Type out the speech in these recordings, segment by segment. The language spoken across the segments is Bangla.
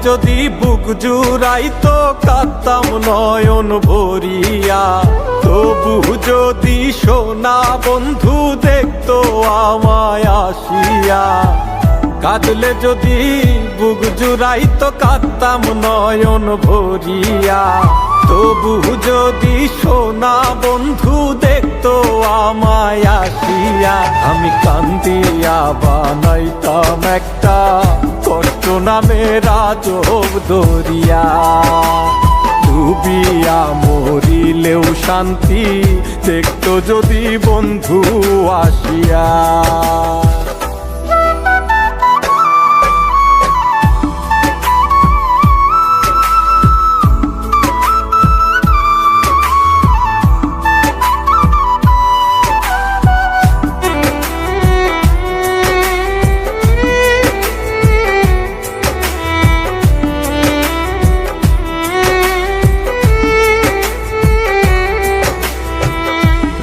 যদি বুক জুড়াইতো কাঁদতাম নয়ন ভরিয়া, তবু যদি সোনা বন্ধু দেখতো আমায় আসিয়া। কাঁদলে যদি বুক জুড়াইতো কাঁদতাম নয়ন ভরিয়া, তবু যদি সোনা বন্ধু দেখতো আমায় আসিয়া। আমি কান্দিয়া বানাইতাম একটা কষ্ট নামের আজব দরিয়া, ডুবিয়া মরিলেও শান্তি দেখতো যদি বন্ধু আসিয়া।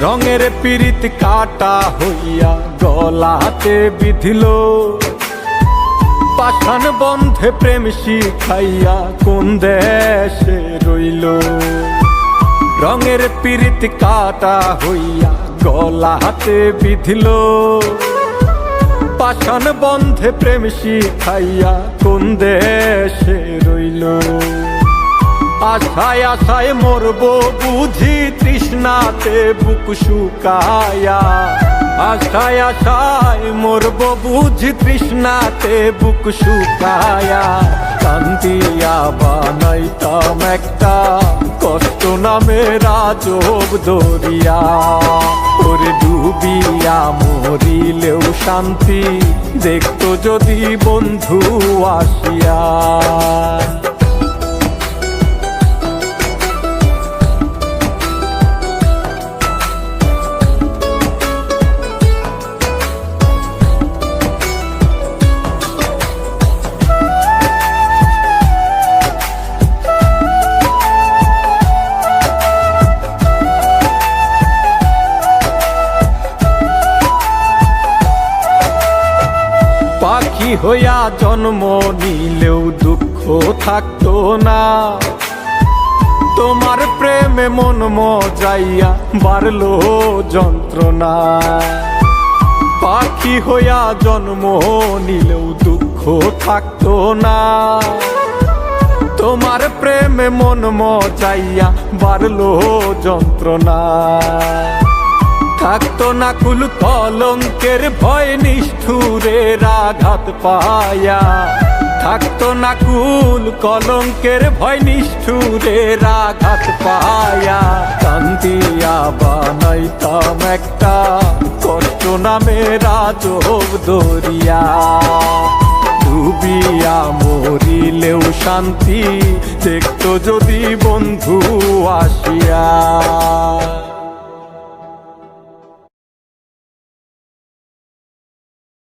রঙের পিরিত কাটা হইয়া গলাতে বিধিল, পাষাণ বন্ধে প্রেম শিখাইয়া কোন দেশে রইল। রঙের পিরিত কাটা হইয়া গলাতে বিধিল, পাষাণ বন্ধে প্রেম শিখাইয়া কোন দেশে রইল। আশায় আশায় মরবো বুঝি তৃষ্ণাতে বুক শুকায়া, আশায় আশায় মরবো বুঝি তৃষ্ণাতে বুক শুকায়া। কান্দিয়া বানাইতাম একটা কষ্ট নামের আজব দরিয়া, ওরে ডুবিয়া মরিলেও শান্তি দেখতো যদি বন্ধু আসিয়া। পাখি হইয়া জন্ম নিলেও দুঃখ থাকতো না, তোমার প্রেমে মন মজাইয়া বাড়লো যন্ত্রণা। পাখি হইয়া জন্ম নিলেও দুঃখ থাকতো না, তোমার প্রেমে মন মজাইয়া বাড়লো যন্ত্রণা। থাকতো না কুল কলঙ্কের ভয় নিষ্ঠুরের আঘাত পায়া, থাকতো না কুল কলঙ্কের ভয় নিষ্ঠুরের আঘাত পায়া। কান্দিয়া বানাইতাম একটা কষ্ট নামের আজব দরিয়া, ডুবিয়া মরিলেও শান্তি দেখতো যদি বন্ধু আসিয়া।